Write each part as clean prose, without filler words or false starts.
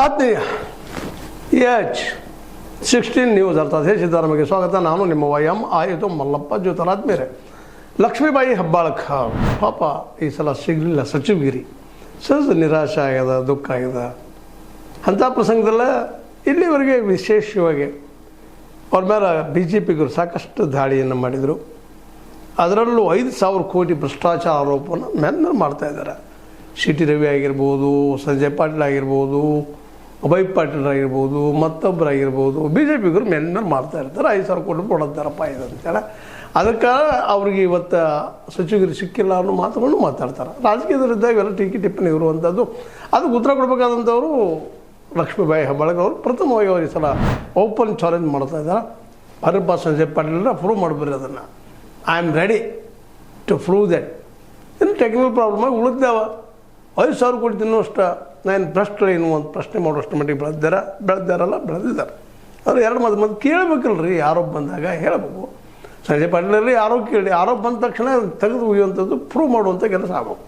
ಆತ್ಮೀಯ H16 news ಅರ್ಥಾತ್ ಸಿದ್ದರಾಮಯ್ಯಗೆ ಸ್ವಾಗತ. ನಾನು ನಿಮ್ಮ ವೈಎಂ ಆಯಿತು ಮಲ್ಲಪ್ಪ ಜ್ಯೋತರಾದ್ಮೇಲೆ ಲಕ್ಷ್ಮೀಬಾಯಿ ಹೆಬ್ಬಾಳ್ಕರ್ ಪಾಪ ಈ ಸಲ ಸಿಗಲಿಲ್ಲ ಸಚಿವಗಿರಿ. ಸಹಜ ನಿರಾಶೆ ಆಗ್ಯದ, ದುಃಖ ಆಗ್ಯದ. ಅಂಥ ಪ್ರಸಂಗದಲ್ಲ ಇಲ್ಲಿವರೆಗೆ ವಿಶೇಷವಾಗಿ ಅವ್ರ ಮೇಲೆ BJPಗರು ಸಾಕಷ್ಟು ದಾಳಿಯನ್ನು ಮಾಡಿದರು. ಅದರಲ್ಲೂ 5,000 ಕೋಟಿ ಭ್ರಷ್ಟಾಚಾರ ಆರೋಪವನ್ನು ಮೆನ್ನ ಮಾಡ್ತಾಯಿದ್ದಾರೆ. CT ರವಿ ಆಗಿರ್ಬೋದು, ಸಂಜಯ್ ಪಾಟೀಲ್ ಆಗಿರ್ಬೋದು, ಅಭಯ್ ಪಾಟೀಲ್ ಆಗಿರ್ಬೋದು, ಮತ್ತೊಬ್ಬರಾಗಿರ್ಬೋದು, BJPಗರು ಮೆನ್ನ ಮಾಡ್ತಾ ಇರ್ತಾರೆ. 5,000 ಕೋಟಿ ಕೊಡತ್ತಾರಪ್ಪ ಇದು ಅಂತೇಳಿ. ಅದಕ್ಕೆ ಅವ್ರಿಗೆ ಇವತ್ತು ಸಚಿವರಿಗೆ ಸಿಕ್ಕಿಲ್ಲ ಅನ್ನೋ ಮಾತುಗಳನ್ನು ಮಾತಾಡ್ತಾರೆ. ರಾಜಕೀಯದಲ್ಲಿದ್ದಾಗ ಇವೆಲ್ಲ ಟೀಕೆ ಟಿಪ್ಪಣಿ ಇರುವಂಥದ್ದು. ಅದಕ್ಕೆ ಉತ್ತರ ಕೊಡಬೇಕಾದಂಥವರು ಲಕ್ಷ್ಮೀಬಾಯಿ ಹೆಬ್ಬಾಳ್ಕರ್ ಅವರು ಪ್ರಥಮವಾಗಿ ಅವರು ಈ ಸಲ ಓಪನ್ ಚಾಲೆಂಜ್ ಮಾಡ್ತಾ ಇದ್ದಾರೆ. ಬರಪ್ಪ ಸಂಜಯ್ ಪಾಟೀಲ್ ಪ್ರೂವ್ ಮಾಡಿಬಿಡ್ರಿ ಅದನ್ನು. I am ready to prove that. ಇನ್ನು ಟೆಕ್ನಿಕಲ್ ಪ್ರಾಬ್ಲಮ್ ಆಗಿ ಉಳಿದಾವ 5,000 ಕೋಟಿ ತಿನ್ನುವಷ್ಟು ನಾನು ಭ್ರಷ್ಟಗಳೇನು ಅಂತ ಪ್ರಶ್ನೆ ಮಾಡೋಷ್ಟು ಮಟ್ಟಿಗೆ ಬೆಳೆದಿದ್ದಾರೆ. ಅವ್ರು ಎರಡು ಮತ್ತೆ ಕೇಳಬೇಕಲ್ರಿ. ಆರೋಪ ಬಂದಾಗ ಹೇಳಬೇಕು. ಸಂಜಯ್ ಪಾಟೀಲಲ್ಲಿ ಆರೋಪ ಕೇಳಿ, ಆರೋಪ ಬಂದ ತಕ್ಷಣ ತೆಗೆದು ಒಯ್ಯುವಂಥದ್ದು ಪ್ರೂವ್ ಮಾಡುವಂಥ ಕೆಲಸ ಆಗಬೇಕು.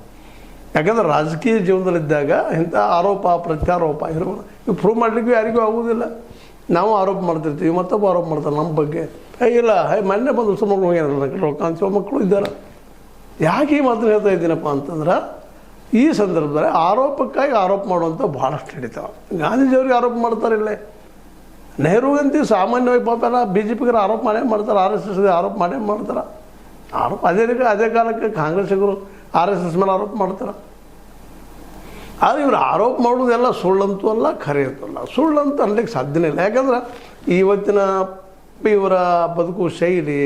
ಯಾಕಂದ್ರೆ ರಾಜಕೀಯ ಜೀವನದಲ್ಲಿದ್ದಾಗ ಇಂಥ ಆರೋಪ ಪ್ರತ್ಯಾರೋಪ ಇರ್ಬೋದು. ಇವು ಪ್ರೂವ್ ಮಾಡಲಿಕ್ಕೂ ಯಾರಿಗೂ ಆಗೋದಿಲ್ಲ. ನಾವು ಆರೋಪ ಮಾಡ್ತಿರ್ತೀವಿ, ಮತ್ತೊಬ್ಬ ಆರೋಪ ಮಾಡ್ತಾರೆ ನಮ್ಮ ಬಗ್ಗೆ. ಇಲ್ಲ ಮೊನ್ನೆ ಬಂದು ಸುಮ್ಮನೆ ಹೋಗ್ಯಾರ ಮಕ್ಕಳು ಇದ್ದಾರೆ. ಯಾಕೆ ಈ ಮಾತನ್ನು ಹೇಳ್ತಾ ಇದ್ದೀನಪ್ಪ ಅಂತಂದ್ರೆ ಈ ಸಂದರ್ಭದಲ್ಲಿ ಆರೋಪಕ್ಕಾಗಿ ಆರೋಪ ಮಾಡುವಂಥ ಭಾಳಷ್ಟು ನಡೀತಾವೆ. ಗಾಂಧೀಜಿಯವ್ರಿಗೆ ಆರೋಪ ಮಾಡ್ತಾರಿಲ್ಲ, ನೆಹರುಗಂತೂ ಸಾಮಾನ್ಯವಾಗಿ ಪಾಪ ಎಲ್ಲ BJPಗರು ಆರೋಪ ಮಾಡೇ ಮಾಡ್ತಾರೆ, RSSಗೆ ಆರೋಪ ಮಾಡೇ ಮಾಡ್ತಾರೆ. ಆರೋಪ ಅದೇ ಕಾಲಕ್ಕೆ ಕಾಂಗ್ರೆಸ್ಸಿಗರು RSS ಮೇಲೆ ಆರೋಪ ಮಾಡ್ತಾರೆ. ಆದರೆ ಇವರು ಆರೋಪ ಮಾಡೋದೆಲ್ಲ ಸುಳ್ಳಂತೂ ಅಲ್ಲ, ಖರೆ ಅಂತಲ್ಲ. ಸುಳ್ಳಂತೂ ಅನ್ಲಿಕ್ಕೆ ಸಾಧ್ಯನೇ ಇಲ್ಲ. ಯಾಕಂದ್ರೆ ಇವತ್ತಿನ ಇವರ ಬದುಕು ಶೈಲಿ,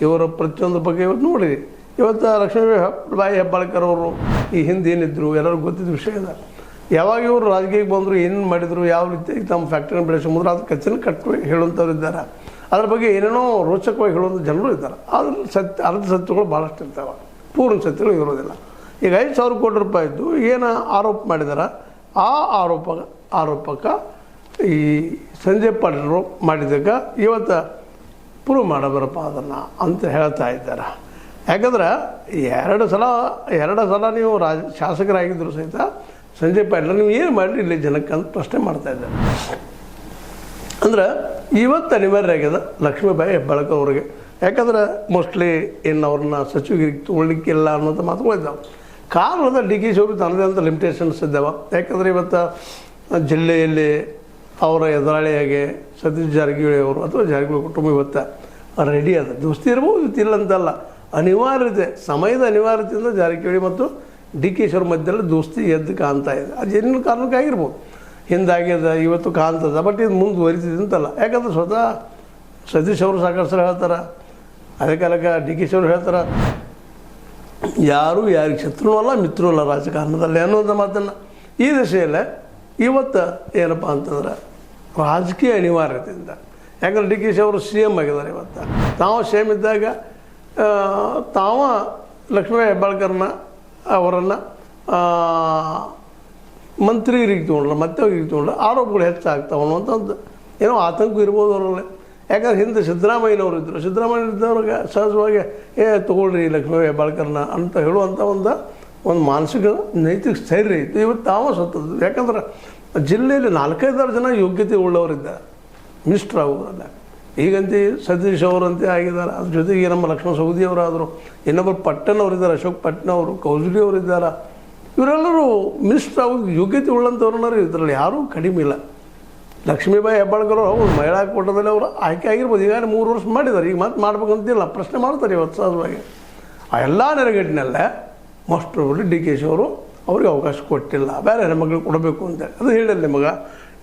ಇವರ ಪ್ರತಿಯೊಂದು ಬಗ್ಗೆ ಇವತ್ತು ನೋಡಿ. ಇವತ್ತು ಲಕ್ಷ್ಮೀಬಾಯಿ ಹೆಬ್ಬಾಳ್ಕರ್ ಅವರು ಈ ಹಿಂದೆ ಏನಿದ್ರು ಎಲ್ಲರಿಗೂ ಗೊತ್ತಿದ್ದ ವಿಷಯ ಇದೆ. ಯಾವಾಗ ಇವರು ರಾಜಕೀಯಕ್ಕೆ ಬಂದರು, ಏನು ಮಾಡಿದರು, ಯಾವ ರೀತಿ ತಮ್ಮ ಫ್ಯಾಕ್ಟ್ರಿನ ಬೆಳೆಸೋ ಮೊದಲು ಅದು ಕಚ್ಚಿನ ಕಟ್ಟು ಹೇಳುವಂಥವ್ರು ಇದ್ದಾರೆ. ಅದ್ರ ಬಗ್ಗೆ ಏನೇನೋ ರೋಚಕವಾಗಿ ಹೇಳುವಂಥ ಜನರು ಇದ್ದಾರೆ. ಆದ್ರೆ ಅರ್ಧ ಸತ್ಯಗಳು ಭಾಳಷ್ಟು ಇರ್ತಾವೆ, ಪೂರ್ಣ ಸತ್ಯಗಳು ಇರೋದಿಲ್ಲ. ಈಗ 5,000 ಕೋಟಿ ರೂಪಾಯಿದ್ದು ಏನು ಆರೋಪ ಮಾಡಿದಾರ, ಆ ಆರೋಪಕ್ಕೆ ಈ ಸಂಜಯ್ ಪಾಟೀಲರು ಮಾಡಿದಾಗ ಇವತ್ತು ಪ್ರೂವ್ ಮಾಡಬರಪ್ಪ ಅದನ್ನು ಅಂತ ಹೇಳ್ತಾ ಇದ್ದಾರೆ. ಯಾಕಂದ್ರೆ ಎರಡು ಸಲ ನೀವು ಶಾಸಕರಾಗಿದ್ದರು ಸಹಿತ ಸಂಜಯ್ ಪಾಟೀಲ್ ನೀವು ಏನು ಮಾಡಿರಿ ಇಲ್ಲಿ ಜನಕ್ಕೆ ಅಂತ ಪ್ರಶ್ನೆ ಮಾಡ್ತಾ ಇದ್ದಾರೆ. ಅಂದ್ರೆ ಇವತ್ತು ಅನಿವಾರ್ಯ ಆಗ್ಯದ ಲಕ್ಷ್ಮೀಬಾಯಿ ಹೆಬ್ಬಾಳ್ಕರ್ ಅವ್ರಿಗೆ. ಯಾಕಂದ್ರೆ ಮೋಸ್ಟ್ಲಿ ಇನ್ನು ಅವ್ರನ್ನ ಸಚಿವಗಿರಿಗೆ ತೊಗೊಳ್ಲಿಕ್ಕಿಲ್ಲ ಅನ್ನೋಂಥ ಮಾತುಗಳಿದ್ದಾವೆ. ಕಾರಣದ DK ಅವರು ತನ್ನದೇ ಅಂತ ಲಿಮಿಟೇಷನ್ಸ್ ಇದ್ದಾವೆ. ಯಾಕಂದರೆ ಇವತ್ತು ಜಿಲ್ಲೆಯಲ್ಲಿ ಅವರ ಎದುರಾಳಿಯಾಗಿ ಸತೀಶ್ ಜಾರಕಿಹೊಳಿ ಅವರು ಅಥವಾ ಜಾರಕಿಹೊಳಿ ಕುಟುಂಬ ಇವತ್ತು ರೆಡಿ ಅದ. ದೋಸ್ತಿ ಇರ್ಬೋದು, ಇಲ್ಲ ಅಂತಲ್ಲ, ಅನಿವಾರ್ಯತೆ, ಸಮಯದ ಅನಿವಾರ್ಯತೆಯಿಂದ ಜಾರಕಿಹೊಳಿ ಮತ್ತು DK ಅವ್ರ ಮಧ್ಯದಲ್ಲಿ ದೋಸ್ತಿ ಎದ್ದು ಕಾಣ್ತಾ ಇದೆ. ಅದು ಏನೇನು ಕಾರಣಕ್ಕಾಗಿರ್ಬೋದು, ಹಿಂದಾಗ್ಯದ, ಇವತ್ತು ಕಾಣ್ತದ. ಬಟ್ ಇದು ಮುಂದುವರಿತಿದೆ ಅಂತಲ್ಲ. ಯಾಕಂದ್ರೆ ಸ್ವತಃ ಸತೀಶ್ ಅವರು ಸಾಕಷ್ಟು ಸಲ ಹೇಳ್ತಾರೆ, ಅದೇ ಕಾಲಕ್ಕೆ DK ಅವರು ಹೇಳ್ತಾರೆ, ಯಾರು ಯಾರಿಗೆ ಶತ್ರುನೂ ಅಲ್ಲ ಮಿತ್ರನೂ ಅಲ್ಲ ರಾಜಕಾರಣದಲ್ಲಿ ಅನ್ನುವಂಥ ಮಾತನ್ನು ಈ ದಿಶೆಯಲ್ಲೇ ಇವತ್ತು ಏನಪ್ಪ ಅಂತಂದ್ರೆ ರಾಜಕೀಯ ಅನಿವಾರ್ಯತೆಯಿಂದ. ಯಾಕಂದ್ರೆ DK ಅವರು CM ಆಗಿದ್ದಾರೆ. ಇವತ್ತು ತಾವು CM ಇದ್ದಾಗ ತಾವ ಲಕ್ಷ್ಮೀಬಾಯಿ ಹೆಬ್ಬಾಳ್ಕರ್ನ ಅವರನ್ನು ಮಂತ್ರಿಗಿರಿಗೆ ತೊಗೊಂಡ್ರು, ಮತ್ತೆ ಅವ್ರಿಗೆ ತೊಗೊಂಡ್ರು, ಆರೋಪಗಳು ಹೆಚ್ಚಾಗ್ತಾವೆ ಅನ್ನುವಂಥದ್ದು ಏನೋ ಆತಂಕ ಇರ್ಬೋದು ಅವರಲ್ಲಿ. ಯಾಕಂದ್ರೆ ಹಿಂದೆ ಸಿದ್ದರಾಮಯ್ಯನವರು ಇದ್ದರು. ಸಿದ್ದರಾಮಯ್ಯವ್ರಿಗೆ ಸಹಜವಾಗಿ ತೊಗೊಳ್ರಿ ಲಕ್ಷ್ಮೀಬಾಯಿ ಹೆಬ್ಬಾಳ್ಕರ್ನ ಅಂತ ಹೇಳುವಂಥ ಒಂದು ಮಾನಸಿಕ ನೈತಿಕ ಸ್ಥೈರ್ಯ ಇತ್ತು. ಇವತ್ತು ತಾವ ಸತ್ತದ್ದು. ಯಾಕಂದ್ರೆ ಜಿಲ್ಲೆಯಲ್ಲಿ 4-5 ಜನ ಯೋಗ್ಯತೆ ಉಳ್ಳವರಿದ್ದಾರೆ, ಮಿನಿಸ್ಟ್ರ್ ಆಗೋದಲ್ಲ. ಈಗಂತೂ ಸತೀಶ್ ಅವರಂತೆ ಆಗಿದ್ದಾರೆ. ಅದ್ರ ಜೊತೆಗೆ ನಮ್ಮ ಲಕ್ಷ್ಮಣ ಸವದಿ ಅವರಾದರು, ಇನ್ನೊಬ್ಬರು ಪಟ್ಟಣ್ ಅವರಿದ್ದಾರೆ, ಅಶೋಕ್ ಪಟ್ಟಣ ಅವರು, ಕೌಜಲಿ ಅವರಿದ್ದಾರೆ. ಇವರೆಲ್ಲರೂ ಮಿನಿಸ್ಟ್ರ್ ಆಗೋದು ಯೋಗ್ಯತೆ ಉಳ್ಳಂಥವ್ರನ್ನಾರು ಇದರಲ್ಲಿ ಯಾರೂ ಕಡಿಮೆ ಇಲ್ಲ. ಲಕ್ಷ್ಮೀಬಾಯಿ ಹೆಬ್ಬಾಳ್ಕರ್ ಅವರು ಮಹಿಳಾ ಕೋಟದಲ್ಲಿ ಅವರು ಆಯ್ಕೆ ಆಗಿರ್ಬೋದು. ಈಗ 3 ವರ್ಷ ಮಾಡಿದ್ದಾರೆ, ಈಗ ಮತ್ತೆ ಮಾಡ್ಬೇಕಂತಿಲ್ಲ, ಪ್ರಶ್ನೆ ಮಾಡ್ತಾರೆ ಇವತ್ತು ಸಹಜವಾಗಿ. ಆ ಎಲ್ಲ ನೆರಗಟ್ಟಿನಲ್ಲೇ ಮೋಸ್ಟ್ ಪ್ರಾಬಬ್ಲಿ DK ಅವರು ಅವ್ರಿಗೆ ಅವಕಾಶ ಕೊಟ್ಟಿಲ್ಲ, ಬೇರೆ ಹೆಣ್ಮಕ್ಳಿಗೆ ಕೊಡಬೇಕು ಅಂತೇಳಿ. ಅದು ಹೇಳಿಲ್ಲ ನಿಮಗೆ.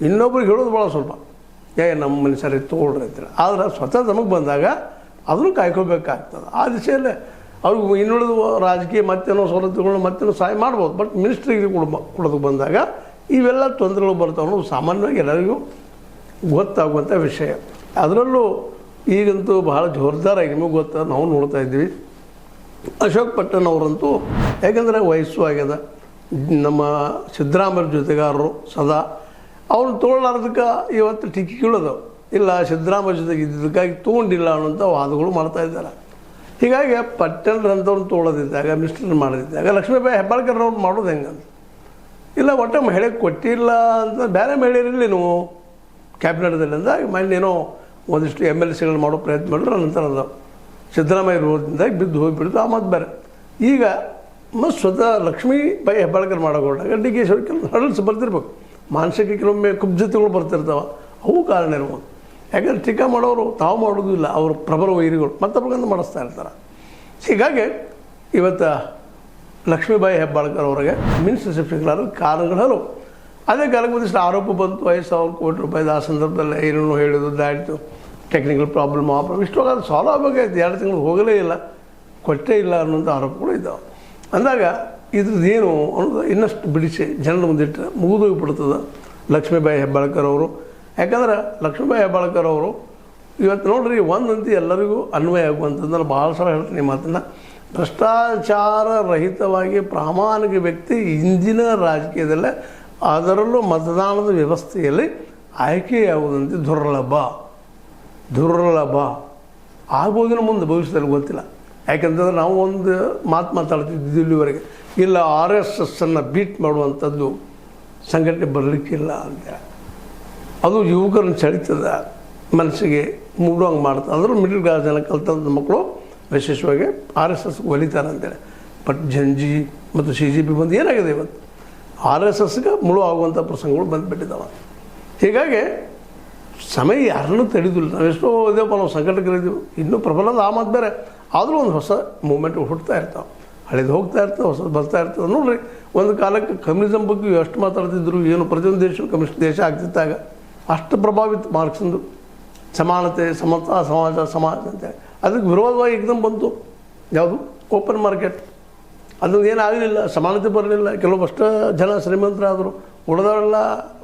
ಇನ್ನೊಬ್ರಿಗೆ ಹೇಳೋದು ಭಾಳ ಸ್ವಲ್ಪ, ನಮ್ಮ ಮನುಷ್ಯರಿಗೆ ತೊಗೊಳ್ರಿ ಅಂತೇಳಿ. ಆದರೆ ಸ್ವತಃ ನಮಗೆ ಬಂದಾಗ ಅದನ್ನು ಕಾಯ್ಕೋಬೇಕಾಗ್ತದೆ. ಆ ದಿಶೆಯಲ್ಲೇ ಅವ್ರಿಗೆ ಇನ್ನುಳಿದು ರಾಜಕೀಯ ಮತ್ತೇನೋ ಸವಲತ್ತುಗಳನ್ನ ಮತ್ತೇನೋ ಸಹಾಯ ಮಾಡ್ಬೋದು. ಬಟ್ ಮಿನಿಸ್ಟ್ರಿಗೆ ಕೊಡೋದಕ್ಕೆ ಬಂದಾಗ ಇವೆಲ್ಲ ತೊಂದರೆಗಳು ಬರ್ತಾವೆ ಅನ್ನೋದು ಸಾಮಾನ್ಯವಾಗಿ ಎಲ್ಲರಿಗೂ ಗೊತ್ತಾಗುವಂಥ ವಿಷಯ. ಅದರಲ್ಲೂ ಈಗಂತೂ ಬಹಳ ಜೋರ್ದಾರಾಗಿ ನಿಮಗೆ ಗೊತ್ತ, ನಾವು ನೋಡ್ತಾ ಇದ್ದೀವಿ. ಅಶೋಕ್ ಪಟ್ಟಣ್ ಅವರಂತೂ ಯಾಕಂದರೆ ವಯಸ್ಸು ಆಗ್ಯದ, ನಮ್ಮ ಸಿದ್ದರಾಮಯ್ಯ ಜೊತೆಗಾರರು ಸದಾ ಅವ್ರನ್ನ ತೊಗೊಳ್ಳಾರ್ದಕ್ಕೆ ಇವತ್ತು ಟೀಕೆಗಳದಾವೆ. ಇಲ್ಲ ಸಿದ್ದರಾಮಯ್ಯ ಜೊತೆಗೆ ಇದ್ದಕ್ಕಾಗಿ ತೊಗೊಂಡಿಲ್ಲ ಅನ್ನೋಂಥ ವಾದಗಳು ಮಾಡ್ತಾಯಿದ್ದಾರೆ. ಹೀಗಾಗಿ ಪಟ್ಟಣರಂಥವ್ರನ್ನ ತೊಗೊಳ್ಳೋದಿದ್ದಾಗ ಮಿನಿಸ್ಟರ್ ಮಾಡೋದಿದ್ದಾಗ ಲಕ್ಷ್ಮೀಬಾಯಿ ಹೆಬ್ಬಾಳ್ಕರ್ ಮಾಡೋದು ಹೆಂಗಂತ ಇಲ್ಲ ಒಟ್ಟು ಮಹಿಳೆಗೆ ಕೊಟ್ಟಿಲ್ಲ ಅಂತ ಬೇರೆ ಮಹಿಳೆಯರಲ್ಲಿ ನೀವು ಕ್ಯಾಬಿನೆಟ್ದಲ್ಲಿ ಅಂದಾಗ ಏನೋ ಒಂದಿಷ್ಟು MLCಗಳು ಮಾಡೋ ಪ್ರಯತ್ನ ಮಾಡಿದ್ರು. ನಂತರ ಅದು ಸಿದ್ದರಾಮಯ್ಯ ವಿರೋಧದಿಂದಾಗಿ ಬಿದ್ದು ಹೋಗಿಬಿಡ್ತು. ಆ ಮಾತು ಬೇರೆ. ಈಗ ಮತ್ತು ಸ್ವತಃ ಲಕ್ಷ್ಮೀಬಾಯಿ ಹೆಬ್ಬಾಳ್ಕರ್ ಮಾಡೋಕೊಂಡಾಗ ಡಿ ಕೆ ಶಿವರ್ ಕೆಲವು ಹಡಲ್ಸ್ ಬರ್ತಿರ್ಬೇಕು, ಮಾನಸಿಕ ಕೆಲವೊಮ್ಮೆ ಕುಬ್ಜತೆಗಳು ಬರ್ತಿರ್ತಾವೆ, ಅವು ಕಾರಣ ಇರ್ಬೋದು. ಯಾಕಂದ್ರೆ ಟೀಕಾ ಮಾಡೋರು ತಾವು ಮಾಡೋದಿಲ್ಲ, ಅವರು ಪ್ರಬಲ ವೈರಿಗಳು ಮತ್ತೊಬ್ಬರಿಂದ ಮಾಡಿಸ್ತಾ ಇರ್ತಾರೆ. ಹೀಗಾಗಿ ಇವತ್ತು ಲಕ್ಷ್ಮೀಬಾಯಿ ಹೆಬ್ಬಾಳ್ಕರ್ ಅವರಿಗೆ ಮಿನಿಸ್ಟರ್ಶಿಪ್ ಸಿಗಲಾರ ಕಾರಣಗಳು ಅದೇ ಕಾಲಕ್ಕೆ ಒಂದಿಷ್ಟು ಆರೋಪ ಬಂತು. 5,000 ಕೋಟಿ ರೂಪಾಯಿದು ಆ ಸಂದರ್ಭದಲ್ಲಿ ಏನೇನು ಹೇಳಿದ್ದು ದಾಯಿತು, ಟೆಕ್ನಿಕಲ್ ಪ್ರಾಬ್ಲಮ್ ಆ ಪ್ರಾಬ್ಲಮ್ ಇಷ್ಟೊಂದು ಅದು ಸಾಲ್ವ್ ಆಗಬೇಕಾಯ್ತು. 2 ತಿಂಗಳು ಹೋಗಲೇ ಇಲ್ಲ, ಕೊಟ್ಟೇ ಇಲ್ಲ ಅನ್ನೋಂಥ ಆರೋಪಗಳು ಇದ್ದಾವೆ. ಅಂದಾಗ ಇದ್ರದ್ದು ಏನು ಅನ್ನೋದು ಇನ್ನಷ್ಟು ಬಿಡಿಸಿ ಜನರ ಮುಂದಿಟ್ಟರೆ ಮುಗಿದೋಗಿಬಿಡ್ತದೆ ಲಕ್ಷ್ಮೀಬಾಯಿ ಹೆಬ್ಬಾಳ್ಕರ್ ಅವರು. ಯಾಕಂದ್ರೆ ಲಕ್ಷ್ಮೀಬಾಯಿ ಹೆಬ್ಬಾಳ್ಕರ್ ಅವರು ಇವತ್ತು ನೋಡ್ರಿ ಒಂದಂತೂ ಎಲ್ಲರಿಗೂ ಅನ್ವಯ ಆಗುವಂಥದ್ದನ್ನು ಭಾಳ ಸಲ ಹೇಳ್ತೀನಿ ಈ ಮಾತನ್ನು. ಭ್ರಷ್ಟಾಚಾರ ರಹಿತವಾಗಿ ಪ್ರಾಮಾಣಿಕ ವ್ಯಕ್ತಿ ಇಂದಿನ ರಾಜಕೀಯದಲ್ಲೇ, ಅದರಲ್ಲೂ ಮತದಾನದ ವ್ಯವಸ್ಥೆಯಲ್ಲಿ ಆಯ್ಕೆಯಾಗುವುದಂತೆ ದುರ್ಲಭ ಆಗ್ಬೋದಿನ ಮುಂದೆ ಭವಿಷ್ಯದಲ್ಲಿ ಗೊತ್ತಿಲ್ಲ. ಯಾಕೆಂತಂದ್ರೆ ನಾವು ಒಂದು ಮಾತಾಡ್ತಿದ್ದು ಇಲ್ಲಿವರೆಗೆ ಇಲ್ಲ RSSನ್ನು ಬೀಟ್ ಮಾಡುವಂಥದ್ದು ಸಂಘಟನೆ ಬರಲಿಕ್ಕಿಲ್ಲ ಅಂತ. ಅದು ಯುವಕರನ್ನು ಸೆಳೀತದ, ಮನಸ್ಸಿಗೆ ಮೂಡುವಂಗೆ ಮಾಡ್ತದೆ. ಅದರಲ್ಲೂ ಮಿಡಲ್ ಕ್ಲಾಸ್ ಜನ ಕಲ್ತಂಥ ಮಕ್ಕಳು ವಿಶೇಷವಾಗಿ RSS ಒಲಿತಾರೆ ಅಂತೇಳಿ. ಬಟ್ ಜಂಜಿ ಮತ್ತು CGP ಬಂದು ಏನಾಗಿದೆ ಇವತ್ತು RSSಗೆ ಮುಳು ಆಗುವಂಥ ಪ್ರಸಂಗಗಳು ಬಂದುಬಿಟ್ಟಿದ್ದಾವೆ. ಹೀಗಾಗಿ ಸಮಯ ಯಾರನ್ನೂ ತಡೆದಿಲ್ಲ. ನಾವೆಷ್ಟೋ ಇದೇವಪ್ಪ ನಾವು ಸಂಘಟಕರಿದ್ದೀವಿ, ಇನ್ನೂ ಪ್ರಬಲದ ಆ ಮಾತು ಬೇರೆ. ಆದರೂ ಒಂದು ಹೊಸ ಮೂಮೆಂಟ್ ಹುಡ್ತಾ ಇರ್ತಾವೆ, ಹಳೇದು ಹೋಗ್ತಾ ಇರ್ತವೆ, ಹೊಸದು ಬರ್ತಾ ಇರ್ತದೆ. ನೋಡಿರಿ ಒಂದು ಕಾಲಕ್ಕೆ ಕಮ್ಯುನಿಸಮ್ ಬಗ್ಗೆ ಎಷ್ಟು ಮಾತಾಡ್ತಿದ್ರು, ಏನು ಪ್ರತಿಯೊಂದು ದೇಶ ಕಮ್ಯುನಿಸ್ಟ್ ದೇಶ ಆಗ್ತಿದ್ದಾಗ ಅಷ್ಟು ಪ್ರಭಾವಿತ ಮಾರ್ಕ್ಸಿಂದು ಸಮಾನತೆ, ಸಮತಾ, ಸಮಾಜ ಅಂತೇಳಿ. ಅದಕ್ಕೆ ವಿರೋಧವಾಗಿ ಏಕದಮ್ ಬಂತು ಯಾವುದು ಓಪನ್ ಮಾರ್ಕೆಟ್. ಅದೊಂದು ಏನಾಗಲಿಲ್ಲ, ಸಮಾನತೆ ಬರಲಿಲ್ಲ. ಕೆಲವಷ್ಟು ಜನ ಶ್ರೀಮಂತರಾದರು, ಉಳಿದವರೆಲ್ಲ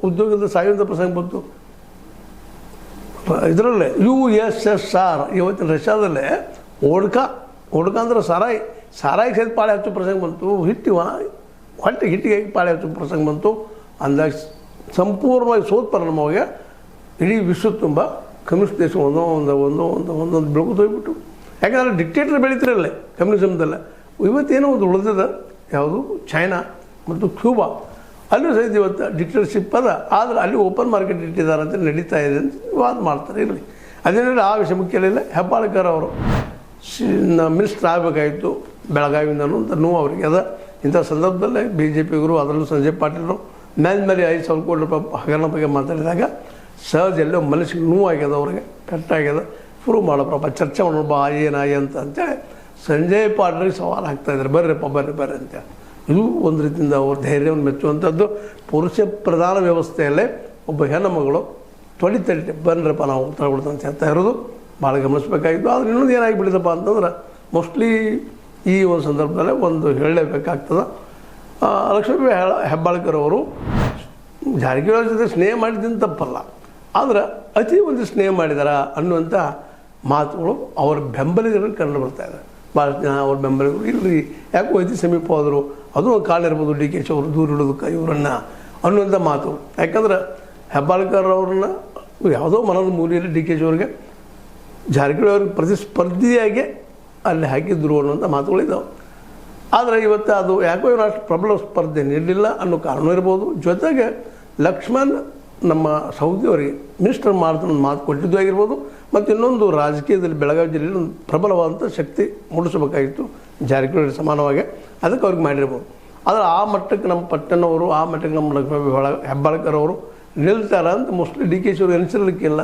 ಉದ್ಯೋಗದ ಸಾಯುವಂಥ ಪ್ರಸಂಗ ಬಂತು. ಇದರಲ್ಲೇ USSR ಇವತ್ತಿನ ರಷ್ಯಾದಲ್ಲೇ ಓಡ್ಕ ಅಂದ್ರೆ ಸಾರಾಯಿ ಸಹಿತ ಪಾಳೆ ಹಚ್ಚೋ ಪ್ರಸಂಗ ಬಂತು. ಹಿಟ್ಟಿಗೆ ಪಾಳೆ ಹಚ್ಚೋ ಪ್ರಸಂಗ ಬಂತು. ಅಂದಾಗ ಸಂಪೂರ್ಣವಾಗಿ ಸೋತ್ ಪರಿಣಾಮವಾಗಿ ಇಡೀ ವಿಶ್ವ ತುಂಬ ಕಮ್ಯುನಿಸ್ಟ್ ದೇಶ ಒಂದೊಂದು ಬೆಳಕು ಹೋಗ್ಬಿಟ್ಟು. ಯಾಕಂದರೆ ಡಿಕ್ಟೇಟರ್ ಬೆಳೀತಿರಲ್ಲೇ ಕಮ್ಯುನಿಸಮ್ದಲ್ಲೇ. ಇವತ್ತೇನೋ ಒಂದು ಉಳಿದಿದೆ, ಯಾವುದು ಚೈನಾ ಮತ್ತು ಕ್ಯೂಬಾ, ಅಲ್ಲೂ ಸಹಿತ ಇವತ್ತು ಡಿಕ್ಟೇಟರ್ಶಿಪ್ ಅದ. ಆದರೆ ಅಲ್ಲಿ ಓಪನ್ ಮಾರ್ಕೆಟ್ ಇಟ್ಟಿದ್ದಾರೆ ಅಂತ ನಡೀತಾ ಇದೆ ಅಂತ ವಾದ ಮಾಡ್ತಾರೆ. ಇರಲಿ, ಅದೇನಿಲ್ಲ, ಆ ವಿಷಯ ಮುಖ್ಯ ಇಲ್ಲ. ಹೆಬ್ಬಾಳ್ಕರ್ ಅವರು ಮಿನಿಸ್ಟರ್ ಆಗಬೇಕಾಯಿತು ಬೆಳಗಾವಿಯಿಂದನೂ ಅಂತ ನೋವು ಅವರಿಗೆ ಅದ. ಇಂಥ ಸಂದರ್ಭದಲ್ಲೇ BJPಗರು, ಅದರಲ್ಲೂ ಸಂಜಯ್ ಪಾಟೀಲರು ಮೇಲೆ 5,000 ಕೋಟಿ ರೂಪಾಯಿ ಹಗರಣ ಬಗ್ಗೆ ಮಾತಾಡಿದಾಗ ಸಹಜ ಎಲ್ಲೋ ಮನಸ್ಸಿಗೆ ನೋವಾಗ್ಯದ, ಅವ್ರಿಗೆ ಪೆಟ್ಟಾಗ್ಯದ. ಪ್ರೂವ್ ಮಾಡಪ್ರಪ್ಪ, ಚರ್ಚೆ ಮಾಡೋಣ ಏನಾಗಿ ಅಂತೇಳಿ ಸಂಜಯ್ ಪಾಟೀಲ್ರಿಗೆ ಸವಾಲು ಹಾಕ್ತಾಯಿದ್ದಾರೆ, ಬರ್ರಿ ಅಂತೇಳಿ. ಇದು ಒಂದು ರೀತಿಯಿಂದ ಅವ್ರ ಧೈರ್ಯವನ್ನು ಮೆಚ್ಚುವಂಥದ್ದು. ಪುರುಷ ಪ್ರಧಾನ ವ್ಯವಸ್ಥೆಯಲ್ಲೇ ಒಬ್ಬ ಹೆಣ್ಣು ಮಗಳು ತೊಳಿತಳ್ಳಿ ಬನ್ನಿರಪ್ಪ ನಾವು ತಗೊಳ್ತಾ ಅಂತ ಹೇಳ್ತಾ ಇರೋದು ಭಾಳ ಗಮನಿಸಬೇಕಾಗಿತ್ತು. ಆದರೆ ಇನ್ನೊಂದು ಏನಾಗಿಬಿಟ್ಟಿದಪ್ಪ ಅಂತಂದ್ರೆ ಮೋಸ್ಟ್ಲಿ ಈ ಒಂದು ಸಂದರ್ಭದಲ್ಲೇ ಒಂದು ಹೇಳಲೇಬೇಕಾಗ್ತದೆ. ಲಕ್ಷ್ಮೀಬಾಯಿ ಹೆಬ್ಬಾಳ್ಕರ್ ಅವರು ಜಾರಕಿಹೊಳಿ ಜೊತೆ ಸ್ನೇಹ ಮಾಡಿದ್ದೀನಿ ತಪ್ಪಲ್ಲ, ಆದರೆ ಅತಿ ಒಂದು ಸ್ನೇಹ ಮಾಡಿದಾರ ಅನ್ನುವಂಥ ಮಾತುಗಳು ಅವರ ಬೆಂಬಲಿಗರಲ್ಲಿ ಕಂಡು ಬರ್ತಾ ಇದೆ. ಭಾಳ ಜನ ಅವ್ರ ಬೆಂಬಲಿಗರು ಇಲ್ಲರಿ ಯಾಕೋ ಅತಿ ಸಮೀಪ ಹೋದರು, ಅದು ಕಾರಣ ಇರ್ಬೋದು DK ಶಿ ಅವರು ದೂರ ಇಡೋದಕ್ಕೆ ಇವರನ್ನು ಅನ್ನುವಂಥ ಮಾತು. ಯಾಕಂದ್ರೆ ಹೆಬ್ಬಾಳ್ಕರ್ ಅವ್ರನ್ನ ಯಾವುದೋ ಮನದ ಮೂಲೆಯಲ್ಲಿ DK ಶಿ ಅವ್ರಿಗೆ ಜಾರಕಿಹೊಳಿ ಅವ್ರಿಗೆ ಪ್ರತಿಸ್ಪರ್ಧಿಯಾಗಿ ಅಲ್ಲಿ ಹಾಕಿದ್ರು ಅನ್ನುವಂಥ ಮಾತುಗಳಿದ್ದಾವೆ. ಆದರೆ ಇವತ್ತು ಅದು ಯಾಕೋ ಇವರು ಅಷ್ಟು ಪ್ರಬಲ ಸ್ಪರ್ಧೆ ನೀಡಲಿಲ್ಲ ಅನ್ನೋ ಕಾರಣ ಇರ್ಬೋದು. ಜೊತೆಗೆ ಲಕ್ಷ್ಮಣ್ ನಮ್ಮ ಸೌದಿಯವರಿಗೆ ಮಿನಿಸ್ಟರ್ ಮಾಡ್ತಾನೆ ಮಾತು ಕೊಟ್ಟಿದ್ದು ಆಗಿರ್ಬೋದು. ಮತ್ತು ಇನ್ನೊಂದು ರಾಜಕೀಯದಲ್ಲಿ ಬೆಳಗಾವಿ ಜಿಲ್ಲೆಯಲ್ಲಿ ಒಂದು ಪ್ರಬಲವಾದಂಥ ಶಕ್ತಿ ಮೂಡಿಸಬೇಕಾಗಿತ್ತು ಜಾರಕಿಹೊಳಿ ಸಮಾನವಾಗಿ, ಅದಕ್ಕೆ ಅವ್ರಿಗೆ ಮಾಡಿರ್ಬೋದು. ಆದರೆ ಆ ಮಟ್ಟಕ್ಕೆ ನಮ್ಮ ಪಟ್ಟಣವರು, ಆ ಮಟ್ಟಕ್ಕೆ ನಮ್ಮ ಲಕ್ಷ್ಮೀಬಾಯಿ ಹೆಬ್ಬಾಳ್ಕರ್ ಅವರು ನಿಲ್ತಾರ ಅಂತ ಮೋಸ್ಟ್ಲಿ DK ಶಿ ಅವರು ಎನಿಸಿರಲಿಕ್ಕಿಲ್ಲ.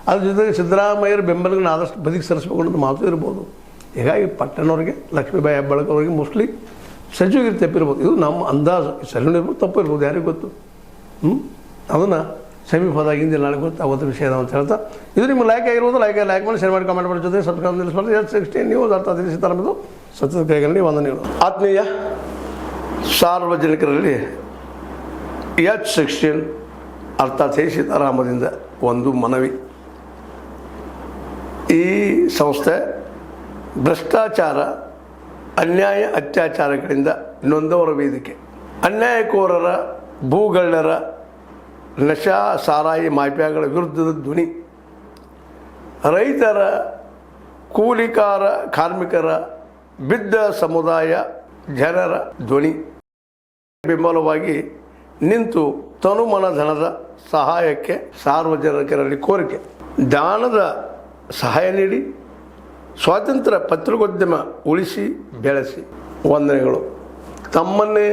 ಅದ್ರ ಜೊತೆಗೆ ಸಿದ್ದರಾಮಯ್ಯರ ಬೆಂಬಲಗಳನ್ನ ಆದಷ್ಟು ಬದಿಗೆ ಸರಿಸಬೇಕು ಅನ್ನೋದು ಮಾತು ಇರ್ಬೋದು. ಹೀಗಾಗಿ ಪಟ್ಟಣವ್ರಿಗೆ ಲಕ್ಷ್ಮೀಬಾಯಿ ಹೆಬ್ಬಾಳ್ಕರ್ ಅವರಿಗೆ ಮೋಸ್ಟ್ಲಿ ಸಚಿವರಿಗೆ ತಪ್ಪಿರ್ಬೋದು. ಇದು ನಮ್ಮ ಅಂದಾಜು, ಸರಿನೂ ಇರ್ಬೋದು, ತಪ್ಪು ಇರ್ಬೋದು, ಯಾರಿಗೂ ಗೊತ್ತು. ಅದನ್ನು ಸಮೀಪದಾಗಿಂದ ನಾಳೆ ಗೊತ್ತಾಗುವಂಥ ವಿಷಯ ಅಂತ ಹೇಳ್ತಾ, ಇದು ನಿಮ್ಗೆ ಲೈಕ್ ಆಗಿರ್ಬೋದು. ಲೈಕ್ ಮಾಡಿ, ಶೇರ್ ಮಾಡಿ, ಕಮೆಂಟ್ ಮಾಡಿ, ಜೊತೆ ಸಬ್ಸ್ಕ್ರೈಬ್ ನಿಲ್ಲಿಸ್ಬಾರ್ದು. H16 ನ್ಯೂಸ್ ಅರ್ಥ ಸೀತಾರಾಮದು ಸತ್ಯದ ಕೈಗಳಲ್ಲಿ ವಂದನೆಗಳು. ಆತ್ಮೀಯ ಸಾರ್ವಜನಿಕರಲ್ಲಿ H16 ಅರ್ಥಾತ್ ಸೀತಾರಾಮದಿಂದ ಒಂದು ಮನವಿ. ಈ ಸಂಸ್ಥೆ ಭ್ರಷ್ಟಾಚಾರ, ಅನ್ಯಾಯ, ಅತ್ಯಾಚಾರಗಳಿಂದ ನೊಂದವರ ವೇದಿಕೆ. ಅನ್ಯಾಯಕೋರರ, ಭೂಗಳ್ಳರ, ನಶಾ ಸಾರಾಯಿ ಮಾಫಿಯಾಗಳ ವಿರುದ್ಧದ ಧ್ವನಿ. ರೈತರ, ಕೂಲಿಕಾರ, ಕಾರ್ಮಿಕರ, ಬಿದ್ದ ಸಮುದಾಯ ಜನರ ಧ್ವನಿ. ಬೆಂಬಲವಾಗಿ ನಿಂತು ತನುಮನ ಧನದ ಸಹಾಯಕ್ಕೆ ಸಾರ್ವಜನಿಕರಲ್ಲಿ ಕೋರಿಕೆ. ದಾನದ ಸಹಾಯ ನೀಡಿ ಸ್ವಾತಂತ್ರ್ಯ ಪತ್ರಿಕೋದ್ಯಮ ಉಳಿಸಿ ಬೆಳೆಸಿ. ವಂದನೆಗಳು. ತಮ್ಮನ್ನೇ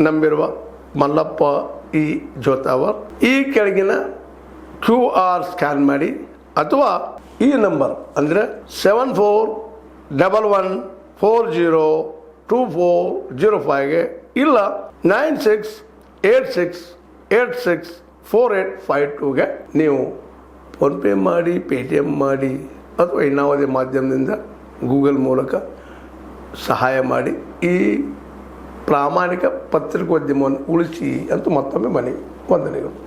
ನಂಬಿರುವ ಮಲ್ಲಪ್ಪ ಇ ಜೋತಾವರ್. ಈ ಕೆಳಗಿನ QR ಸ್ಕ್ಯಾನ್ ಮಾಡಿ ಅಥವಾ ಈ ನಂಬರ್ ಅಂದರೆ 7411402405ಗೆ ಇಲ್ಲ 9686864852ಗೆ ನೀವು ಫೋನ್ಪೇ ಮಾಡಿ, ಪೇಟಿಎಮ್ ಮಾಡಿ ಅಥವಾ ಇನ್ನಾವುದೇ ಮಾಧ್ಯಮದಿಂದ ಗೂಗಲ್ ಮೂಲಕ ಸಹಾಯ ಮಾಡಿ ಈ ಪ್ರಾಮಾಣಿಕ ಪತ್ರಿಕೋದ್ಯಮವನ್ನು ಉಳಿಸಿ ಅಂತ ಮತ್ತೊಮ್ಮೆ ಮನವಿ. ವಂದನೆಗಳು.